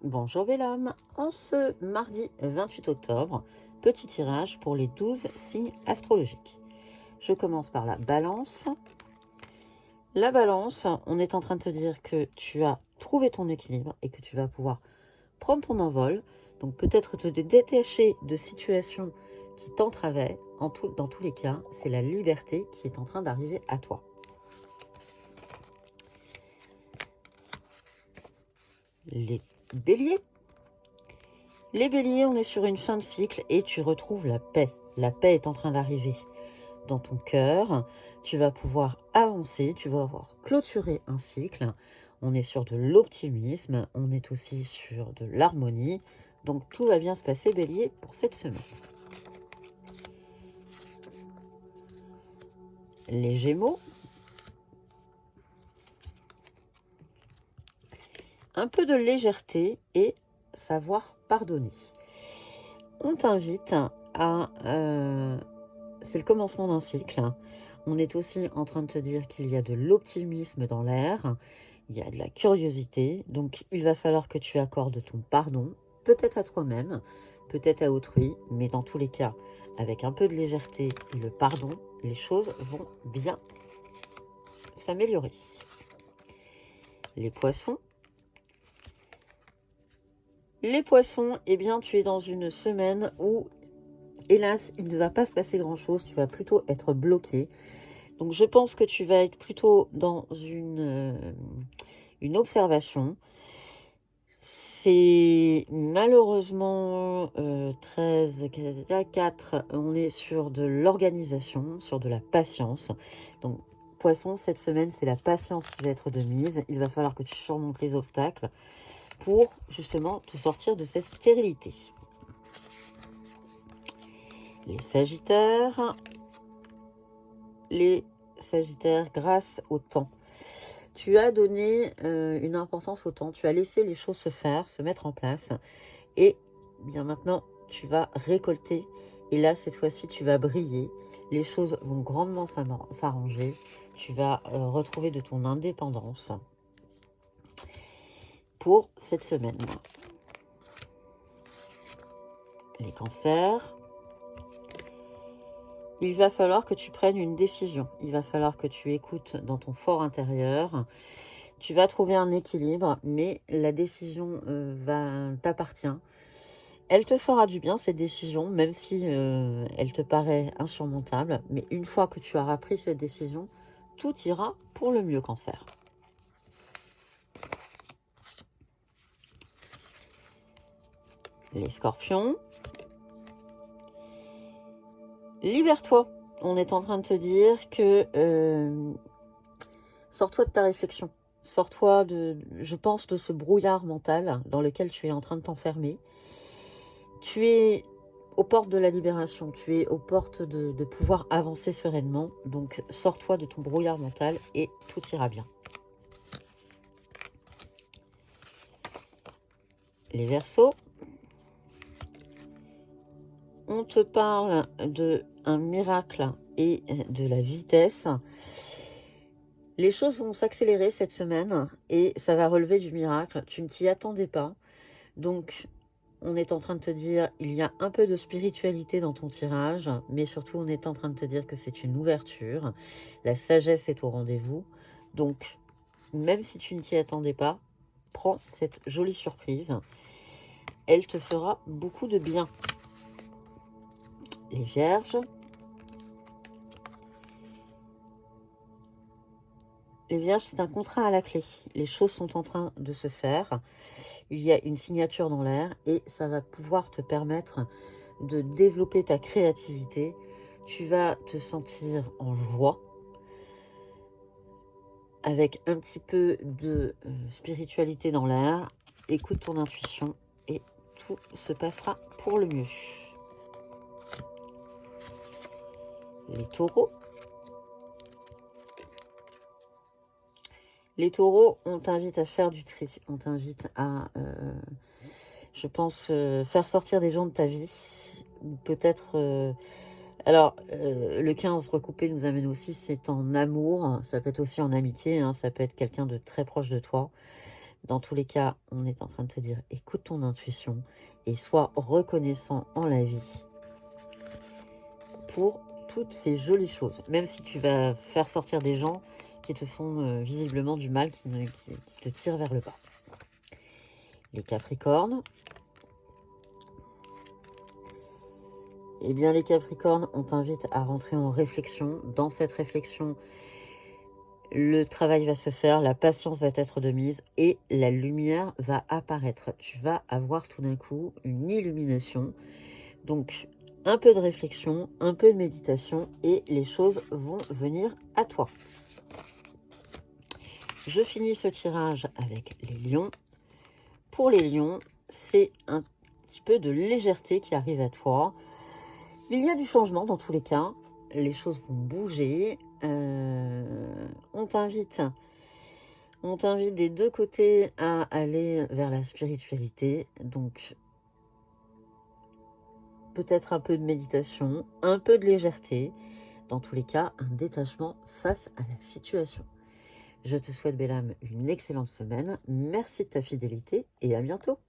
Bonjour belle âme, en ce mardi 28 octobre, petit tirage pour les 12 signes astrologiques. Je commence par la balance. La balance, on est en train de te dire que tu as trouvé ton équilibre et que tu vas pouvoir prendre ton envol. Donc peut-être te détacher de situations qui t'entravaient. Dans tous les cas, c'est la liberté qui est en train d'arriver à toi. Les béliers. Les béliers, on est sur une fin de cycle et tu retrouves la paix. La paix est en train d'arriver dans ton cœur. Tu vas pouvoir avancer, tu vas avoir clôturé un cycle. On est sur de l'optimisme, on est aussi sur de l'harmonie. Donc tout va bien se passer, bélier, pour cette semaine. Les gémeaux. Un peu de légèreté et savoir pardonner. On t'invite à... c'est le commencement d'un cycle. On est aussi en train de te dire qu'il y a de l'optimisme dans l'air. Il y a de la curiosité. Donc, il va falloir que tu accordes ton pardon. Peut-être à toi-même, peut-être à autrui. Mais dans tous les cas, avec un peu de légèreté et le pardon, les choses vont bien s'améliorer. Les poissons. Les poissons, eh bien, tu es dans une semaine où, hélas, il ne va pas se passer grand-chose. Tu vas plutôt être bloqué. Donc, je pense que tu vas être plutôt dans une observation. C'est malheureusement 13, 4, on est sur de l'organisation, sur de la patience. Donc, poisson, cette semaine, c'est la patience qui va être de mise. Il va falloir que tu surmontes les obstacles pour justement te sortir de cette stérilité. Les sagittaires, grâce au temps. Tu as donné une importance au temps, tu as laissé les choses se faire, se mettre en place. Et bien maintenant, tu vas récolter. Et là, cette fois-ci, tu vas briller. Les choses vont grandement s'arranger. Tu vas retrouver de ton indépendance pour cette semaine. Les cancers. Il va falloir que tu prennes une décision. Il va falloir que tu écoutes dans ton fort intérieur. Tu vas trouver un équilibre, mais la décision t'appartient. Elle te fera du bien, cette décision, même si elle te paraît insurmontable. Mais une fois que tu auras pris cette décision, tout ira pour le mieux, cancer. Les scorpions. Libère-toi. On est en train de te dire que sors-toi de ta réflexion. Sors-toi je pense, de ce brouillard mental dans lequel tu es en train de t'enfermer. Tu es aux portes de la libération, tu es aux portes de pouvoir avancer sereinement. Donc, sors-toi de ton brouillard mental et tout ira bien. Les Verseaux. On te parle d'un miracle et de la vitesse. Les choses vont s'accélérer cette semaine et ça va relever du miracle. Tu ne t'y attendais pas. Donc, on est en train de te dire, il y a un peu de spiritualité dans ton tirage, mais surtout, on est en train de te dire que c'est une ouverture. La sagesse est au rendez-vous. Donc, même si tu ne t'y attendais pas, prends cette jolie surprise. Elle te fera beaucoup de bien. Les Vierges. Les Vierges, c'est un contrat à la clé. Les choses sont en train de se faire. Il y a une signature dans l'air et ça va pouvoir te permettre de développer ta créativité. Tu vas te sentir en joie avec un petit peu de spiritualité dans l'air. Écoute ton intuition et tout se passera pour le mieux. Les taureaux. Les taureaux, on t'invite à faire du tri. On t'invite à, je pense, faire sortir des gens de ta vie. Peut-être... alors, le 15 recoupé nous amène aussi, c'est en amour. Ça peut être aussi en amitié. Hein, ça peut être quelqu'un de très proche de toi. Dans tous les cas, on est en train de te dire, écoute ton intuition et sois reconnaissant en la vie pour toutes ces jolies choses. Même si tu vas faire sortir des gens qui te font visiblement du mal, qui te tirent vers le bas. Les Capricornes. Eh bien, les Capricornes, on t'invite à rentrer en réflexion. Dans cette réflexion, le travail va se faire, la patience va être de mise et la lumière va apparaître. Tu vas avoir tout d'un coup une illumination. Donc, un peu de réflexion, un peu de méditation et les choses vont venir à toi. Je finis ce tirage avec les lions. Pour les lions, c'est un petit peu de légèreté qui arrive à toi. Il y a du changement dans tous les cas. Les choses vont bouger. On t'invite des deux côtés à aller vers la spiritualité. Donc, peut-être un peu de méditation, un peu de légèreté. Dans tous les cas, un détachement face à la situation. Je te souhaite, belle âme, une excellente semaine. Merci de ta fidélité et à bientôt.